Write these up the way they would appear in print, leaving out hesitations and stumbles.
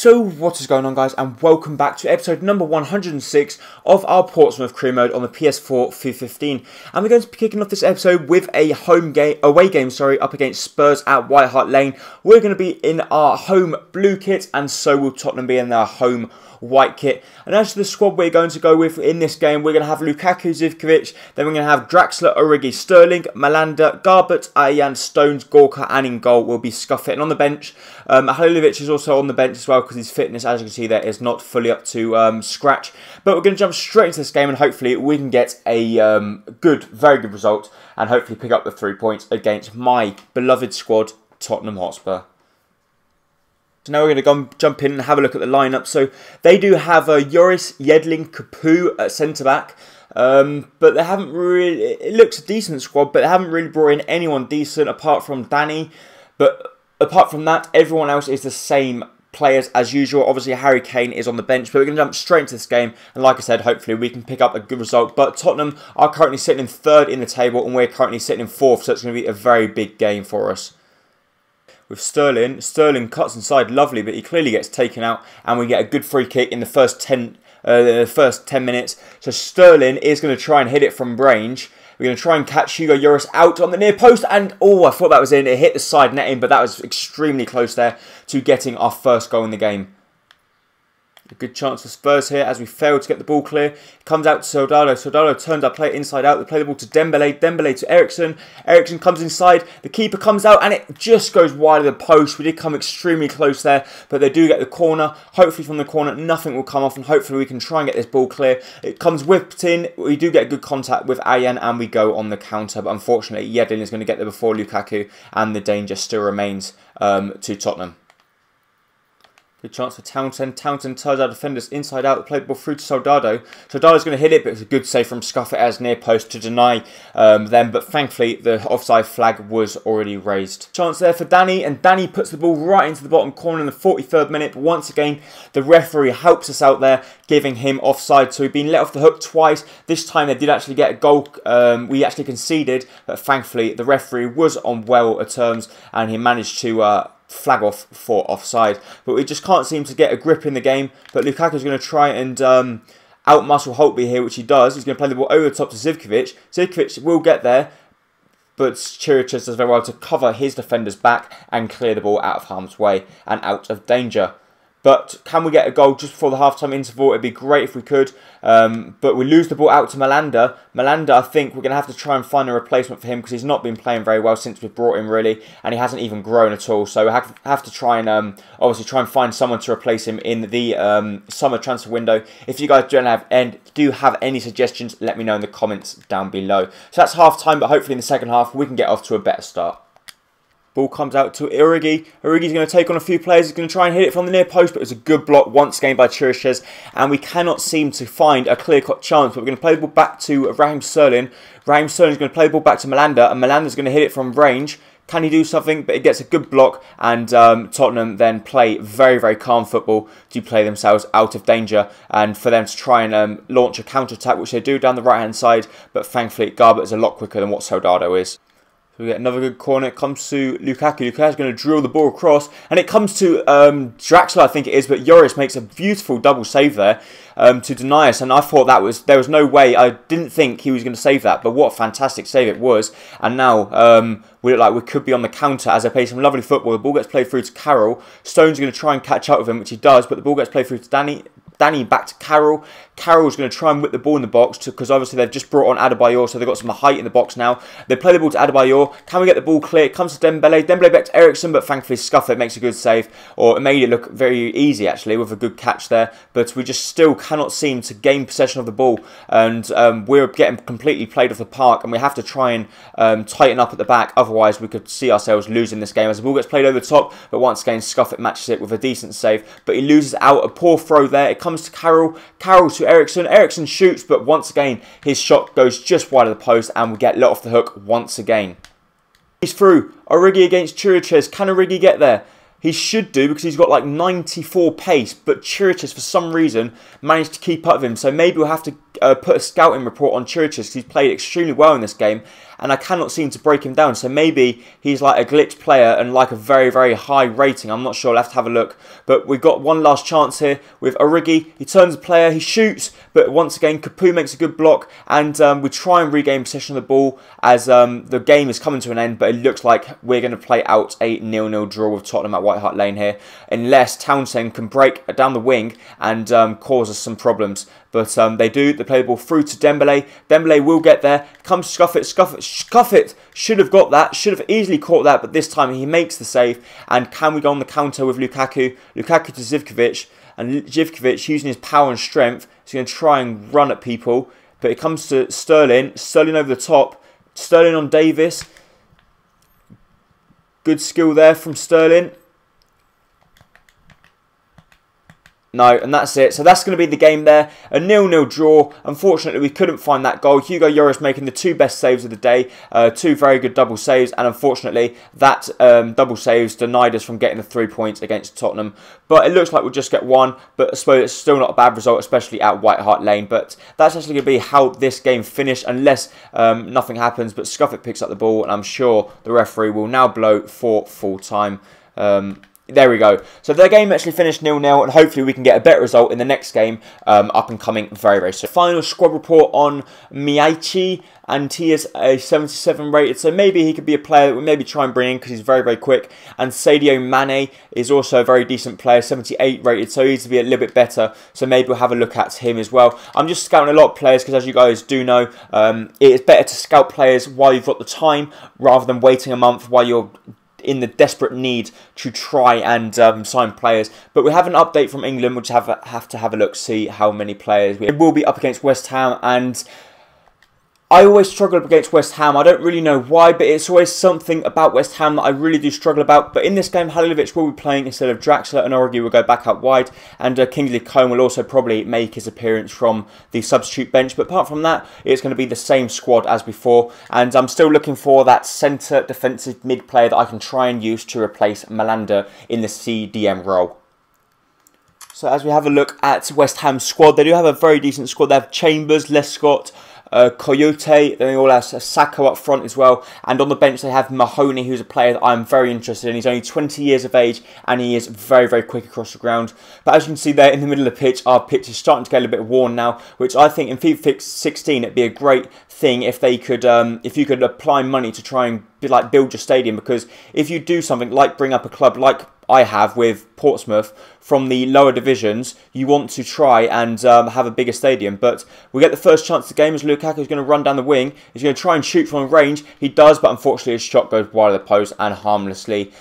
So what is going on, guys, and welcome back to episode number 106 of our Portsmouth career mode on the PS4 FIFA 15. And we're going to be kicking off this episode with a away game up against Spurs at White Hart Lane. We're going to be in our home blue kit, and so will Tottenham be in their home white kit. And as to the squad we're going to go with in this game, we're going to have Lukaku, Zivkovic, then we're going to have Draxler, Origi, Sterling, Malanda, Garbett, Ayan, Stones, Gorka, and in goal will be Scuffet. And on the bench, Halilovic is also on the bench as well because his fitness, as you can see there, is not fully up to scratch. But we're going to jump straight into this game and hopefully we can get a very good result and hopefully pick up the 3 points against my beloved squad, Tottenham Hotspur. So now we're going to jump in and have a look at the lineup. So they do have Joris, Yedlin, Capu at centre-back. But they haven't really... It looks a decent squad, but they haven't really brought in anyone decent apart from Danny. But apart from that, everyone else is the same players as usual. Obviously, Harry Kane is on the bench, but we're going to jump straight into this game. And like I said, hopefully we can pick up a good result. But Tottenham are currently sitting in third in the table, and we're currently sitting in fourth. So it's going to be a very big game for us. With Sterling cuts inside lovely, but he clearly gets taken out, and we get a good free kick in the first 10 minutes. So Sterling is going to try and hit it from range. We're going to try and catch Hugo Lloris out on the near post, and oh, I thought that was in. It hit the side netting, but that was extremely close there to getting our first goal in the game. A good chance for Spurs here as we fail to get the ball clear. It comes out to Soldado. Soldado turns our play inside out. They play the ball to Dembele. Dembele to Eriksen. Eriksen comes inside. The keeper comes out and it just goes wide of the post. We did come extremely close there, but they do get the corner. Hopefully from the corner nothing will come off and hopefully we can try and get this ball clear. It comes whipped in. We do get good contact with Ayan and we go on the counter, but unfortunately Yedlin is going to get there before Lukaku and the danger still remains to Tottenham. Good chance for Townsend. Townsend turns our defenders inside out. Play the ball through to Soldado. Soldado's going to hit it, but it's a good save from Scuffet as near post to deny them. But thankfully, the offside flag was already raised. Chance there for Danny, and Danny puts the ball right into the bottom corner in the 43rd minute. But once again, the referee helps us out there, giving him offside. So we've been let off the hook twice. This time they did actually get a goal. We actually conceded, but thankfully the referee was on well terms, and he managed to flag off for offside, but we just can't seem to get a grip in the game. But Lukaku's going to try and outmuscle Holtby here, which he does. He's going to play the ball over the top to Zivkovic. Zivkovic will get there, but Chiriches does very well to cover his defenders back and clear the ball out of harm's way and out of danger. But can we get a goal just before the half-time interval? It'd be great if we could. But we lose the ball out to Malanda. Malanda, I think we're going to have to try and find a replacement for him because he's not been playing very well since we've brought him, really. And he hasn't even grown at all. So we have to try and, obviously, try and find someone to replace him in the summer transfer window. If you guys do have any suggestions, let me know in the comments down below. So that's half-time, but hopefully in the second half, we can get off to a better start. Ball comes out to Origi. Origi's going to take on a few players. He's going to try and hit it from the near post, but it was a good block once again by Chiriches. And we cannot seem to find a clear-cut chance. But we're going to play the ball back to Raheem Sterling. Raheem Sterling's going to play the ball back to Malanda, and Malanda's going to hit it from range. Can he do something? But it gets a good block, and Tottenham then play very, very calm football to play themselves out of danger, and for them to try and launch a counter-attack, which they do down the right-hand side. But thankfully, Garbett is a lot quicker than what Soldado is. So we get another good corner. It comes to Lukaku. Lukaku's going to drill the ball across. And it comes to Draxler, I think it is. But Joris makes a beautiful double save there to deny us. And I thought there was no way. I didn't think he was going to save that. But what a fantastic save it was. And now we look like we could be on the counter as they play some lovely football. The ball gets played through to Carroll. Stone's going to try and catch up with him, which he does. But the ball gets played through to Danny. Danny back to Carroll. Carroll's going to try and whip the ball in the box because obviously they've just brought on Adebayor, so they've got some height in the box now. They play the ball to Adebayor. Can we get the ball clear? It comes to Dembele. Dembele back to Eriksen, but thankfully Scuffet makes a good save, or it made it look very easy actually with a good catch there. But we just still cannot seem to gain possession of the ball, and we're getting completely played off the park, and we have to try and tighten up at the back. Otherwise, we could see ourselves losing this game as the ball gets played over the top. But once again, Scuffet matches it with a decent save, but he loses out. A poor throw there. It comes to Carroll. Carroll to Eriksen. Eriksen shoots, but once again, his shot goes just wide of the post, and we get let off the hook once again. He's through. Origi against Chiriches. Can Origi get there? He should do because he's got like 94 pace, but Chiriches for some reason managed to keep up with him. So maybe we'll have to put a scouting report on Chiriches because he's played extremely well in this game. and I cannot seem to break him down. So maybe he's like a glitch player and like a very, very high rating. I'm not sure. I'll have to have a look. But we've got one last chance here with Origi. He turns the player, he shoots, but once again, Capu makes a good block, and we try and regain possession of the ball as the game is coming to an end, but it looks like we're going to play out a 0-0 draw with Tottenham at White Hart Lane here, unless Townsend can break down the wing and cause us some problems. But they do. They play the ball through to Dembele. Dembele will get there. Comes Scuffet. Scuffet should have got that. Should have easily caught that. But this time he makes the save. And can we go on the counter with Lukaku? Lukaku to Zivkovic. And Zivkovic, using his power and strength, is going to try and run at people. But it comes to Sterling. Sterling over the top. Sterling on Davis. Good skill there from Sterling. No, and that's it. So that's going to be the game there. A 0-0 draw. Unfortunately, we couldn't find that goal. Hugo Lloris making the 2 best saves of the day. 2 very good double saves. And unfortunately, that double saves denied us from getting the 3 points against Tottenham. But it looks like we'll just get 1. But I suppose it's still not a bad result, especially at White Hart Lane. But that's actually going to be how this game finished, unless nothing happens. But Scuffet picks up the ball, and I'm sure the referee will now blow for full time. There we go. So the game actually finished 0-0, and hopefully we can get a better result in the next game up and coming very, very soon. Final squad report on Miaichi, and he is a 77 rated, so maybe he could be a player that we maybe try and bring in because he's very, very quick. And Sadio Mane is also a very decent player, 78 rated, so he needs to be a little bit better, so maybe we'll have a look at him as well. I'm just scouting a lot of players because, as you guys do know, it is better to scout players while you've got the time rather than waiting a month while you're in the desperate need to try and sign players. But we have an update from England, which have to have a look, see how many players we will be up against West Ham. And I always struggle up against West Ham. I don't really know why, but it's always something about West Ham that I really do struggle about. But in this game, Halilovic will be playing instead of Draxler, and Origi will go back out wide. And Kingsley Coman will also probably make his appearance from the substitute bench. But apart from that, it's going to be the same squad as before. And I'm still looking for that centre defensive mid player that I can try and use to replace Malanda in the CDM role. So as we have a look at West Ham's squad, they do have a very decent squad. They have Chambers, Lescott, Coyote, then they all have Sacco up front as well, and on the bench they have Mahoney, who's a player that I'm very interested in. He's only 20 years of age and he is very, very quick across the ground. But as you can see there in the middle of the pitch, our pitch is starting to get a little bit worn now, which I think in FIFA 16 it'd be a great thing if they could, if you could apply money to try and build your stadium, because if you do something like bring up a club like I have with Portsmouth from the lower divisions, you want to try and have a bigger stadium. But we get the first chance of the game as Lukaku is going to run down the wing. He's going to try and shoot from range. He does, but unfortunately his shot goes wide of the post, and harmlessly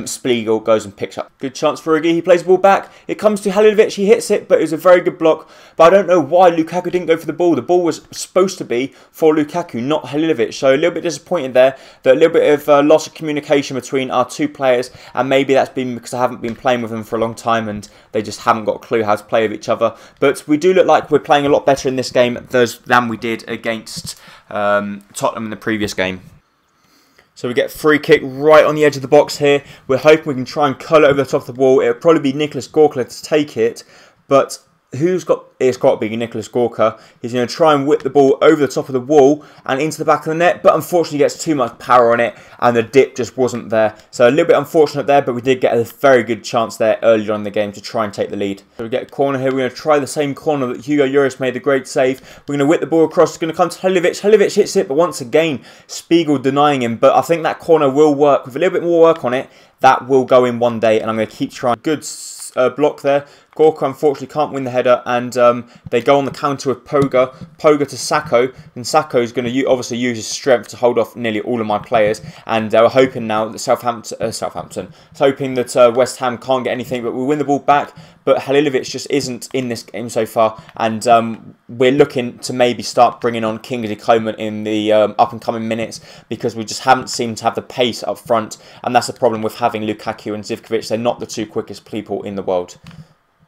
Spiegel goes and picks up. Good chance for Origi. He plays the ball back. It comes to Halilovic. He hits it, but it was a very good block. But I don't know why Lukaku didn't go for the ball. The ball was supposed to be for Lukaku, not Halilovic. So a little bit disappointed there. That a little bit of loss of communication between our two players, and maybe that's been because I haven't been playing with them for a long time and they just haven't got a clue how to play with each other. But we do look like we're playing a lot better in this game than we did against Tottenham in the previous game. So we get free kick right on the edge of the box here. We're hoping we can try and curl it over the top of the wall. It'll probably be Nicholas Gorka to take it, but it's got to be Nicholas Gorka. He's going to try and whip the ball over the top of the wall and into the back of the net, but unfortunately he gets too much power on it and the dip just wasn't there. So a little bit unfortunate there, but we did get a very good chance there earlier on in the game to try and take the lead. So we get a corner here. We're going to try the same corner that Hugo Lloris made a great save. We're going to whip the ball across. It's going to come to Halilovic. Halilovic hits it, but once again, Spiegel denying him. But I think that corner will work. With a little bit more work on it, that will go in one day, and I'm going to keep trying. Good block there. Gorka unfortunately can't win the header, and they go on the counter with Poga. Poga to Sacco, and Sacco is going to obviously use his strength to hold off nearly all of my players. And we're hoping now that hoping that West Ham can't get anything, but we win the ball back. But Halilovic just isn't in this game so far, and we're looking to maybe start bringing on Kingsley Coman in the up and coming minutes, because we just haven't seemed to have the pace up front, and that's the problem with having Lukaku and Zivkovic. They're not the two quickest people in the world.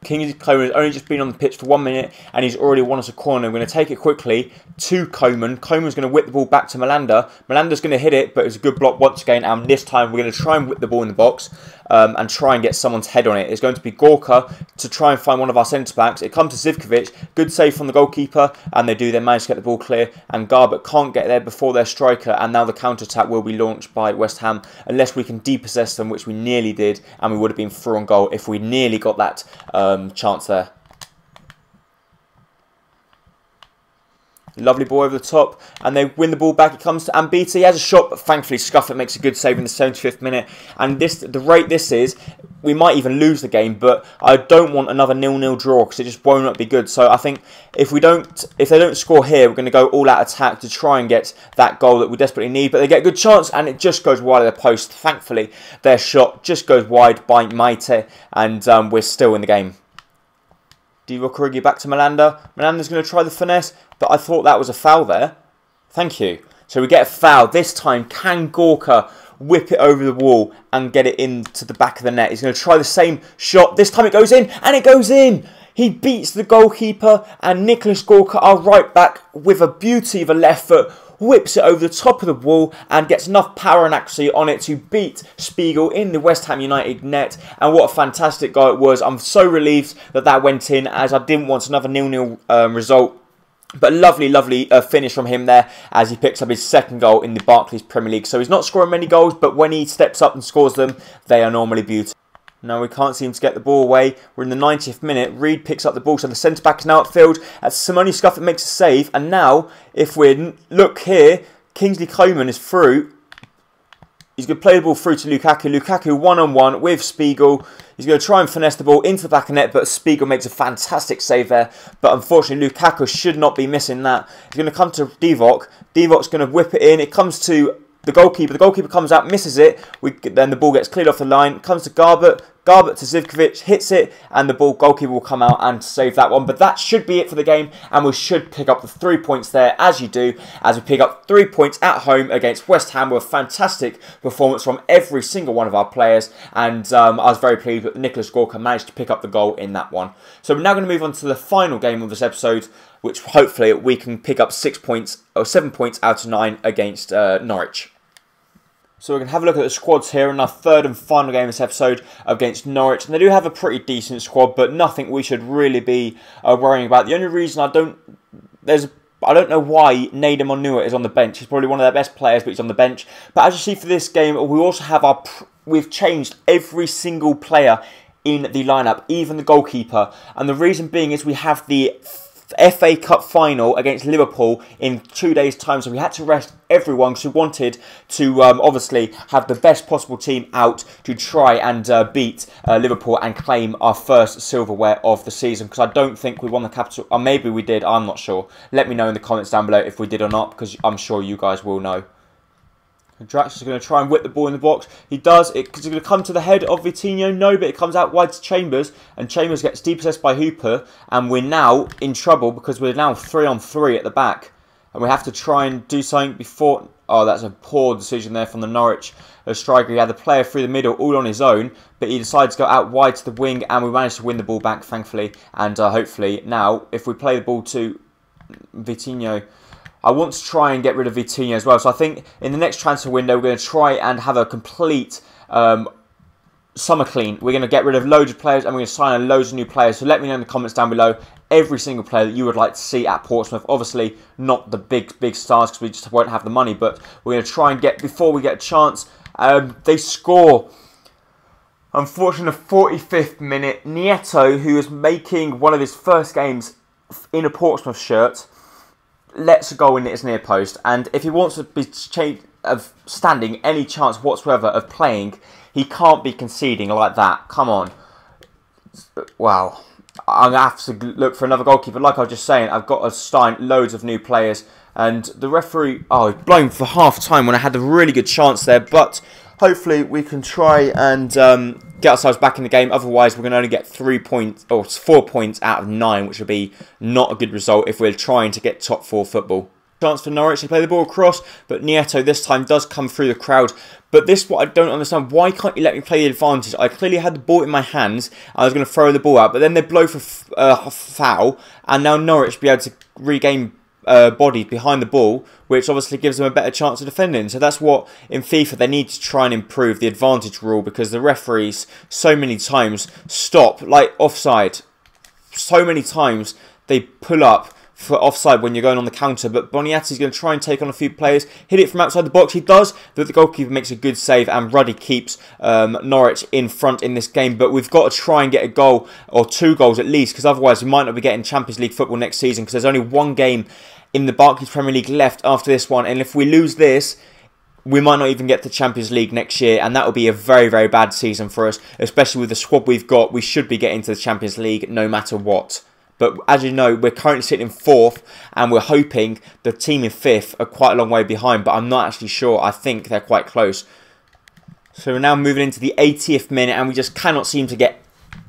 Kingsley Coman has only just been on the pitch for 1 minute and he's already won us a corner. We're going to take it quickly to Coman. Coman's going to whip the ball back to Malanda. Malanda's going to hit it, but it's a good block once again. And this time we're going to try and whip the ball in the box and try and get someone's head on it. It's going to be Gorka to try and find one of our centre-backs. It comes to Zivkovic. Good save from the goalkeeper. And they do then manage to get the ball clear. And Garbett can't get there before their striker. And now the counter-attack will be launched by West Ham. Unless we can depossess them, which we nearly did. And we would have been through on goal if we nearly got that chance there. Lovely ball over the top, and they win the ball back. It comes to Ambita. He has a shot, but thankfully Scuffett makes a good save in the 75th minute. And the rate this is, we might even lose the game, but I don't want another 0-0 draw because it just won't be good. So I think if they don't score here, we're going to go all out attack to try and get that goal that we desperately need. But they get a good chance, and it just goes wide of the post. Thankfully, their shot just goes wide by Maite, and we're still in the game. Divock Origi back to Malanda. Malanda's going to try the finesse, but I thought that was a foul there. Thank you. So we get a foul. This time, can Gorka whip it over the wall and get it into the back of the net? He's going to try the same shot. This time it goes in, and it goes in. He beats the goalkeeper, and Nicholas Gorka, our right back, with a beauty of a left foot, whips it over the top of the wall and gets enough power and accuracy on it to beat Spiegel in the West Ham United net. And what a fantastic goal it was. I'm so relieved that that went in, as I didn't want another 0-0 result. But lovely, lovely finish from him there as he picks up his second goal in the Barclays Premier League. So he's not scoring many goals, but when he steps up and scores them, they are normally beautiful. Now we can't seem to get the ball away. We're in the 90th minute. Reed picks up the ball, so the centre-back is now upfield. As Simone Scuffett makes a save. And now, if we look here, Kingsley Coman is through. He's going to play the ball through to Lukaku. Lukaku one-on-one with Spiegel. He's going to try and finesse the ball into the back of net, but Spiegel makes a fantastic save there. But unfortunately, Lukaku should not be missing that. He's going to come to Divock. Divock's going to whip it in. It comes to the goalkeeper. The goalkeeper comes out, misses it. Then the ball gets cleared off the line. Comes to Garbett. Garbett to Zivkovic, hits it, and the goalkeeper will come out and save that one. But that should be it for the game, and we should pick up the 3 points there, as you do, as we pick up 3 points at home against West Ham with a fantastic performance from every single one of our players. And I was very pleased that Nicholas Gorka managed to pick up the goal in that one. So we're now going to move on to the final game of this episode, which hopefully we can pick up 6 points, or 7 points out of 9 against Norwich. So we're going to have a look at the squads here in our third and final game of this episode against Norwich. And they do have a pretty decent squad, but nothing we should really be worrying about. The only reason I don't know why Nader Monua is on the bench. He's probably one of their best players, but he's on the bench. But as you see for this game, we also have we've changed every single player in the lineup, even the goalkeeper. And the reason being is we have the FA Cup final against Liverpool in 2 days' time, so we had to rest everyone because we wanted to obviously have the best possible team out to try and beat Liverpool and claim our first silverware of the season, because I don't think we won the capital, or maybe we did, I'm not sure. Let me know in the comments down below if we did or not, because I'm sure you guys will know. Drax is going to try and whip the ball in the box. He does. It's going to come to the head of Vitinho. No, but it comes out wide to Chambers. And Chambers gets depossessed by Hooper. And we're now in trouble because we're now 3-on-3 at the back. And we have to try and do something before... Oh, that's a poor decision there from the Norwich striker. He had the player through the middle all on his own. But he decides to go out wide to the wing. And we managed to win the ball back, thankfully. And hopefully now, if we play the ball to Vitinho... I want to try and get rid of Vitinho as well. So I think in the next transfer window, we're going to try and have a complete summer clean. We're going to get rid of loads of players and we're going to sign loads of new players. So let me know in the comments down below every single player that you would like to see at Portsmouth. Obviously, not the big stars because we just won't have the money. But we're going to try and get, before we get a chance, they score... Unfortunately, the 45th minute, Nieto, who is making one of his first games in a Portsmouth shirt... lets a goal in his near post, and if he wants to be standing any chance whatsoever of playing, he can't be conceding like that. Come on. Wow. I'm going to have to look for another goalkeeper. Like I was just saying, I've got to sign loads of new players, and the referee, he's blown for half time when I had a really good chance there, but hopefully we can try and get ourselves back in the game. Otherwise, we're going to only get 3 points or 4 points out of 9, which would be not a good result if we're trying to get top 4 football. chance for Norwich. They play the ball across, but Nieto this time does come through the crowd. But this, what I don't understand, why can't you let me play the advantage? I clearly had the ball in my hands. I was going to throw the ball out, but then they blow for foul, and now Norwich be able to regain body behind the ball, which obviously gives them a better chance of defending. So that's what, in FIFA, they need to try and improve the advantage rule, because the referees so many times stop, like offside. So many times they pull up for offside when you're going on the counter, but Boniati's going to try and take on a few players, hit it from outside the box. He does, but the goalkeeper makes a good save, and Ruddy keeps Norwich in front in this game. But we've got to try and get a goal, or 2 goals at least, because otherwise we might not be getting Champions League football next season, because there's only 1 game in the Barclays Premier League left after this one, and if we lose this, we might not even get to Champions League next year, and that will be a very, very bad season for us, especially with the squad we've got. We should be getting to the Champions League no matter what. But as you know, we're currently sitting in 4th, and we're hoping the team in 5th are quite a long way behind, but I'm not actually sure. I think they're quite close. So we're now moving into the 80th minute, and we just cannot seem to get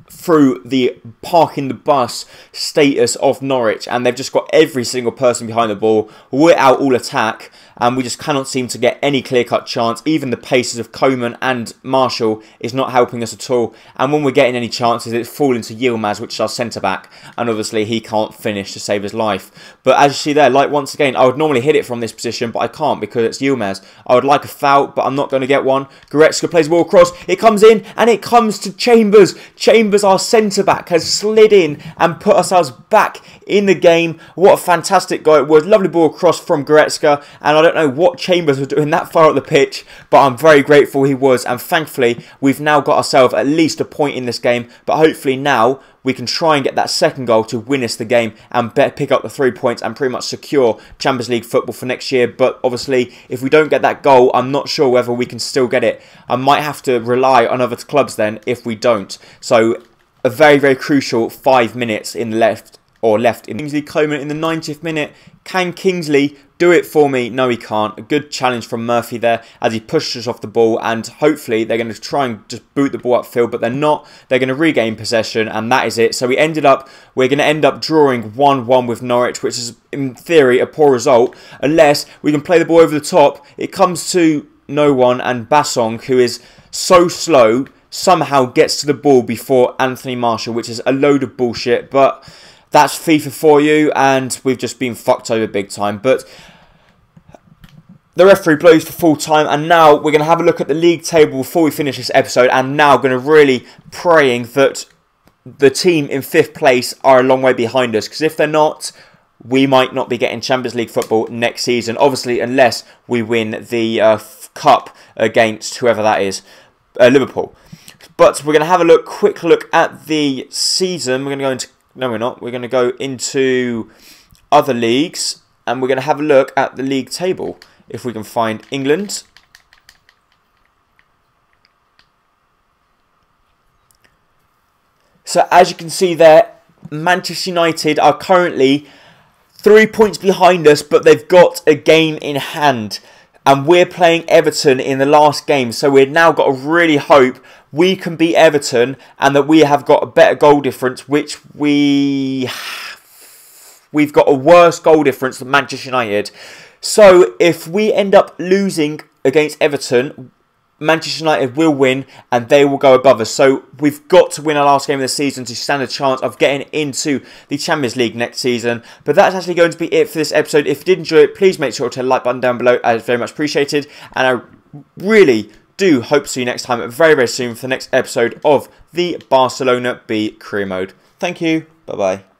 through the parking the bus status of Norwich, and they've just got every single person behind the ball. We're out all attack, and we just cannot seem to get any clear-cut chance. Even the paces of Coman and Marshall is not helping us at all, and when we're getting any chances, it's falling to Yilmaz, which is our centre-back, and obviously he can't finish to save his life. But as you see there, like once again, I would normally hit it from this position, but I can't because it's Yilmaz. I would like a foul, but I'm not going to get one. Goretzka plays the ball across, it comes in, and it comes to Chambers. Chambers, our centre-back, has slid in and put ourselves back in the game. What a fantastic goal it was. Lovely ball across from Goretzka, and I don't know what Chambers was doing that far up the pitch, but I'm very grateful he was, and thankfully we've now got ourselves at least a point in this game, but hopefully now we can try and get that second goal to win us the game and pick up the 3 points and pretty much secure Champions League football for next year. But obviously, if we don't get that goal, I'm not sure whether we can still get it. I might have to rely on other clubs then if we don't. So a very, very crucial 5 minutes in the left in Kingsley Coman in the 90th minute. Can Kingsley do it for me? No, he can't. A good challenge from Murphy there as he pushes off the ball, and hopefully they're going to try and just boot the ball upfield, but they're not. They're going to regain possession, and that is it. So we're going to end up drawing 1-1 with Norwich, which is in theory a poor result, unless we can play the ball over the top. It comes to no one, and Bassong, who is so slow, somehow gets to the ball before Anthony Marshall, which is a load of bullshit, but that's FIFA for you, and we've just been fucked over big time. But the referee blows for full time, and now we're going to have a look at the league table before we finish this episode, and now going to really praying that the team in 5th place are a long way behind us, because if they're not, we might not be getting Champions League football next season, obviously, unless we win the Cup against whoever that is, Liverpool. But we're going to have a quick look at the season. We're going to go into... No, we're not. We're going to go into other leagues, and we're going to have a look at the league table, if we can find England. So as you can see there, Manchester United are currently 3 points behind us, but they've got a game in hand. And we're playing Everton in the last game, so we've now got to really hope we can beat Everton and that we have got a better goal difference, which we've got a worse goal difference than Manchester United. So if we end up losing against Everton, Manchester United will win and they will go above us. So we've got to win our last game of the season to stand a chance of getting into the Champions League next season. But that's actually going to be it for this episode. If you did enjoy it, please make sure to hit the like button down below. It's very much appreciated. And I really do hope to see you next time very, very soon for the next episode of the Barcelona B Career Mode. Thank you. Bye-bye.